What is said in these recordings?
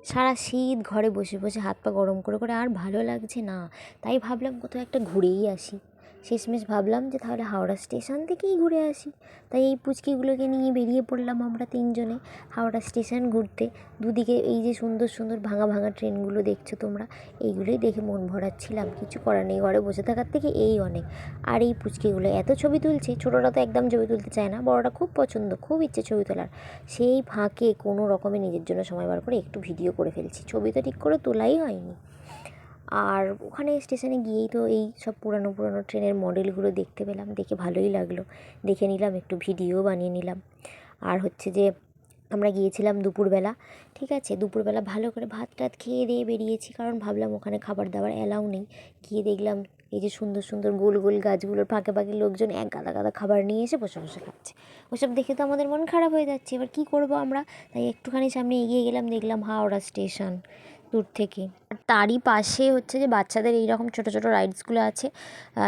সারা শীত ঘরে বসে বসে হাত পা গরম করে করে আর ভালো লাগছে না, তাই ভাবলাম কোথাও একটা ঘুরেই আসি। শেষমেশ ভাবলাম যে তাহলে হাওড়া স্টেশন থেকেই ঘুরে আসি। তাই এই পুচকিগুলোকে নিয়ে বেরিয়ে পড়লাম আমরা তিনজনে হাওড়া স্টেশন ঘুরতে। দুদিকে এই যে সুন্দর সুন্দর ভাঙা ভাঙা ট্রেনগুলো দেখছো তোমরা, এইগুলোই দেখে মন ভরাচ্ছিলাম। কিছু করার নেই, ঘরে বসে থাকার থেকে এই অনেক। আর এই পুচকিগুলো এত ছবি তুলছে, ছোটোরা তো একদম ছবি তুলতে চায় না, বড়রা খুব পছন্দ, খুব ইচ্ছে ছবি তোলার। সেই ফাঁকে কোনো রকমে নিজের জন্য সময় বার করে একটু ভিডিও করে ফেলছি, ছবি তো ঠিক করে তোলাই হয়নি। আর ওখানে স্টেশনে গিয়েই তো এই সব পুরানো পুরানো ট্রেনের মডেলগুলো দেখতে পেলাম, দেখে ভালোই লাগলো, দেখে নিলাম, একটু ভিডিও বানিয়ে নিলাম। আর হচ্ছে যে আমরা গিয়েছিলাম দুপুরবেলা, ঠিক আছে, দুপুরবেলা ভালো করে ভাত টাত খেয়ে দিয়ে বেরিয়েছি, কারণ ভাবলাম ওখানে খাবার দাবার অ্যালাউ নেই। গিয়ে দেখলাম এই যে সুন্দর সুন্দর গোল গোল গাছগুলোর ফাঁকে ফাঁকে লোকজন এক গাদা গাদা খাবার নিয়ে এসে বসে বসে খাচ্ছে। ওসব দেখে তো আমাদের মন খারাপ হয়ে যাচ্ছে, এবার কী করবো আমরা। তাই একটুখানি সামনে এগিয়ে গেলাম, দেখলাম হাওড়া স্টেশন দূর থেকে। আর তারই পাশে হচ্ছে যে বাচ্চাদের এইরকম ছোটো ছোটো রাইডসগুলো আছে,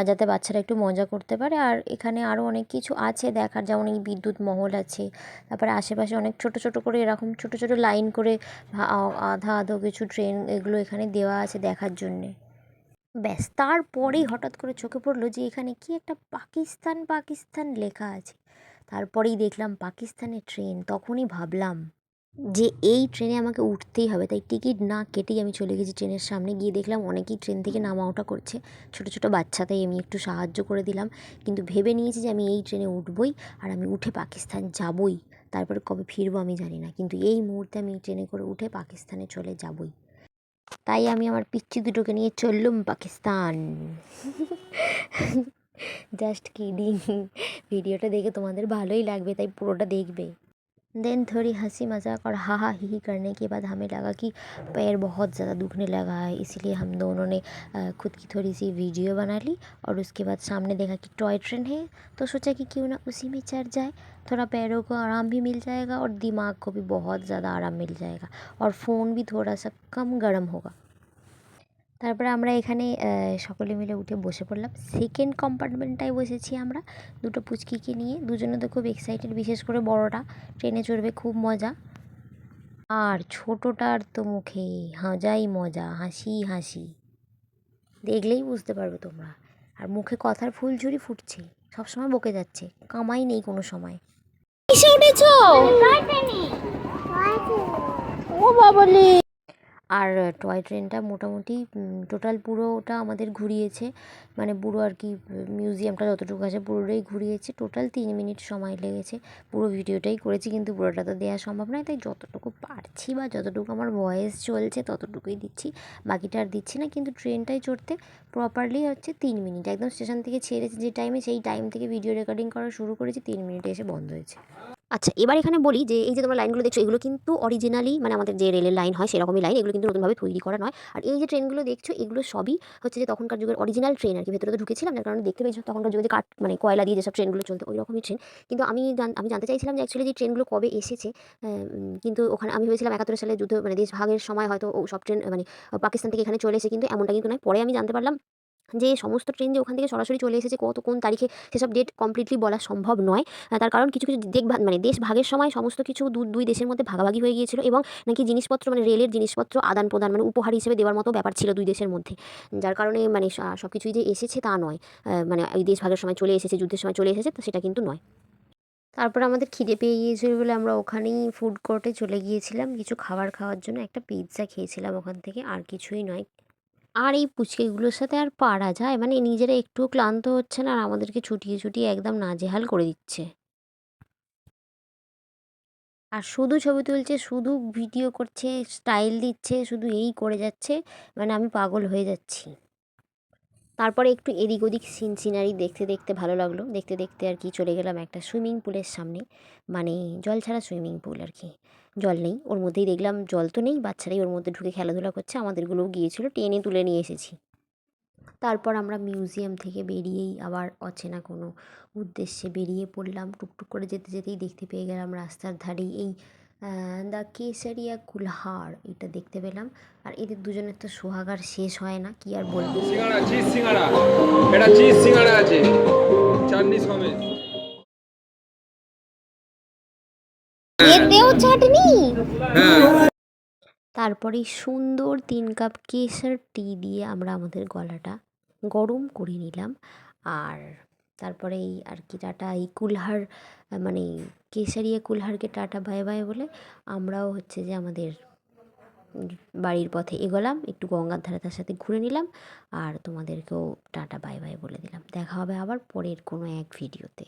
যাতে বাচ্চারা একটু মজা করতে পারে। আর এখানে আরও অনেক কিছু আছে দেখার, যেমন এই বিদ্যুৎ মহল আছে, তারপরে আশেপাশে অনেক ছোটো ছোটো করে এরকম ছোটো ছোটো লাইন করে আধা আধো কিছু ট্রেন এগুলো এখানে দেওয়া আছে দেখার জন্যে। ব্যাস, তারপরেই হঠাৎ করে চোখে পড়লো যে এখানে কি একটা পাকিস্তান পাকিস্তান লেখা আছে। তারপরেই দেখলাম পাকিস্তানের ট্রেন, তখনই ভাবলাম যে এই ট্রেনে আমাকে উঠতেই হবে। তাই টিকিট না কেটেই আমি চলে গেছি ট্রেনের সামনে। গিয়ে দেখলাম অনেকেই ট্রেন থেকে নামা ওঠা করছে, ছোটো ছোটো বাচ্চা, তাই আমি একটু সাহায্য করে দিলাম। কিন্তু ভেবে নিয়েছি যে আমি এই ট্রেনে উঠবই, আর আমি উঠে পাকিস্তান যাবই। তারপরে কবে ফিরবো আমি জানি না, কিন্তু এই মুহূর্তে আমি এই ট্রেনে করে উঠে পাকিস্তানে চলে যাবই। তাই আমি আমার পিচ্চি দুটোকে নিয়ে চললুম পাকিস্তান। Just kidding. ভিডিওটা দেখে তোমাদের ভালোই লাগবে, তাই পুরোটা দেখবে। देन थोड़ी हंसी मजाक और हा हा ही ही करने के बाद हमें लगा कि पैर बहुत ज़्यादा दुखने लगा है, इसलिए हम दोनों ने खुद की थोड़ी सी वीडियो बना ली। और उसके बाद सामने देखा कि टॉय ट्रेन है, तो सोचा कि क्यों ना उसी में चढ़ जाए, थोड़ा पैरों को आराम भी मिल जाएगा और दिमाग को भी बहुत ज़्यादा आराम मिल जाएगा, और फ़ोन भी थोड़ा सा कम गर्म होगा। তারপরে আমরা এখানে সকলে মিলে উঠে বসে পড়লাম। সেকেন্ড কম্পার্টমেন্টটায় বসেছি আমরা দুটো পুচকিকে নিয়ে। দুজনে তো খুব এক্সাইটেড, বিশেষ করে বড়টা, ট্রেনে চড়বে, খুব মজা। আর ছোটোটার তো মুখে হাজাই মজা, হাসি হাসি, দেখলেই বুঝতে পারবে তোমরা। আর মুখে কথার ফুলঝুরি ফুটছে, সবসময় বকে যাচ্ছে, কামাই নেই কোনো সময়। কিসে উঠেছো? ও বাবালে। আর টয় ট্রেনটা মোটামুটি টোটাল পুরোটা আমাদের ঘুরিয়েছে, মানে পুরো আর কি মিউজিয়ামটা যতটুকু আছে পুরোটাই ঘুরিয়েছে। টোটাল 3 মিনিট সময় লেগেছে, পুরো ভিডিওটাই করেছি, কিন্তু পুরোটা তো দেওয়া সম্ভব নয়, তাই যতটুকু পারছি বা যতটুকু আমার ভয়েস চলছে ততটুকুই দিচ্ছি, বাকিটা আর দিচ্ছি না। কিন্তু ট্রেনটাই চড়তে প্রপারলি হচ্ছে 3 মিনিট, একদম স্টেশন থেকে ছেড়েছে যে টাইমে, সেই টাইম থেকে ভিডিও রেকর্ডিং করা শুরু করেছি, 3 মিনিটে এসে বন্ধ হয়েছে। আচ্ছা, এবার এখানে বলি যে এই যে তোমরা লাইনগুলো দেখছো, এগুলো কিন্তু অরিজিনালি মানে আমাদের যে রেলের লাইন হয় সেরকমই লাইন, এগুলো কিন্তু নতুনভাবে তৈরি করা নয়। আর এই যে ট্রেনগুলো দেখছো, এগুলো সবই হচ্ছে যে তখনকার যুগের অরিজিনাল ট্রেন আর কি। ভেতরে তো ঢুকেছিলাম, যার কারণে দেখতে পেয়েছো তখনকার যুগে যে কাঠ মানে কয়লা দিয়ে যেসব ট্রেনগুলো চলতো, ওই রকমই ট্রেন। কিন্তু আমি জানতে চাইছিলাম যে অ্যাকচুয়ালি যে ট্রেনগুলো কবে এসেছে, কিন্তু ওখানে আমি ভেবেছিলাম 71 সালে যুদ্ধ মানে দেশ ভাগের সময় হয়তো ও সব ট্রেন মানে পাকিস্তান থেকে এখানে চলে এসে, কিন্তু এমনটা কিন্তু নয়। পরে আমি জানতে পারলাম যে সমস্ত ট্রেন যে ওখান থেকে সরাসরি চলে এসেছে কোন তারিখে, সেসব ডেট কমপ্লিটলি বলা সম্ভব নয়। তার কারণ কিছু কিছু মানে দেশ ভাগের সময় সমস্ত কিছু দুই দেশের মধ্যে ভাগাভাগি হয়ে গিয়েছিল, এবং নাকি জিনিসপত্র মানে রেলের জিনিসপত্র আদান প্রদান মানে উপহার হিসেবে দেওয়ার মতো ব্যাপার ছিল দুই দেশের মধ্যে। যার কারণে মানে সব কিছুই যে এসেছে তা নয়, মানে এই দেশ ভাগের সময় চলে এসেছে, যুদ্ধের সময় চলে এসেছে, তো সেটা কিন্তু নয়। তারপর আমাদের খিদে পেয়ে গিয়েছিল বলে আমরা ওখানেই ফুড কোর্টে চলে গিয়েছিলাম কিছু খাবার খাওয়ার জন্য। একটা পিৎজা খেয়েছিলাম ওখান থেকে, আর কিছুই নয়। আর এই পুচকেগুলোর সাথে আর পারা যায়, মানে নিজেরা একটুও ক্লান্ত হচ্ছে না, আর আমাদেরকে ছুটিয়ে ছুটিয়ে একদম নাজেহাল করে দিচ্ছে। আর শুধু ছবি তুলছে, শুধু ভিডিও করছে, স্টাইল দিচ্ছে, শুধু এই করে যাচ্ছে, মানে আমি পাগল হয়ে যাচ্ছি। তারপরে একটু এদিক ওদিক সিনারি দেখতে দেখতে ভালো লাগলো, দেখতে দেখতে আর কি চলে গেলাম একটা সুইমিং পুলের সামনে, মানে জল ছাড়া সুইমিং পুল আর কি। জল নেই ওর মধ্যেই, দেখলাম জল তো নেই, বাচ্চারাই ওর মধ্যে ঢুকে খেলাধুলা করছে, আমাদেরগুলোও গিয়েছিল, টেনে তুলে নিয়ে এসেছি। তারপর আমরা মিউজিয়াম থেকে বেরিয়েই আবার অচেনা কোনো উদ্দেশ্যে বেরিয়ে পড়লাম। টুকটুক করে যেতে যেতেই দেখতে পেয়ে গেলাম রাস্তার ধারেই এই দ্য কেসারিয়া কুলহার, এটা দেখতে পেলাম। আর এদের দুজনের তো সোহাগার শেষ হয় না, কি আর বলবো। সিঙ্গাড়া, চিজ সিঙ্গাড়া, এটা চিজ সিঙ্গাড়া আছে, চাটনি সমেত। এতেও চাটনি? হ্যাঁ। তারপরে সুন্দর 3 কাপ কেশর টি দিয়ে আমরা আমাদের গলাটা গরম করে নিলাম। আর তারপরে এই আর কি টাটা এই কুলহার মানে কেশরিয়া কুলহারকে টাটা বাই বাই বলে আমরাও হচ্ছে যে আমাদের বাড়ির পথে এগোলাম, একটু গঙ্গার ধারে তার সাথে ঘুরে নিলাম। আর তোমাদেরকেও টাটা বাই বাই বলে দিলাম। দেখা হবে আবার পরের কোনো এক ভিডিওতে।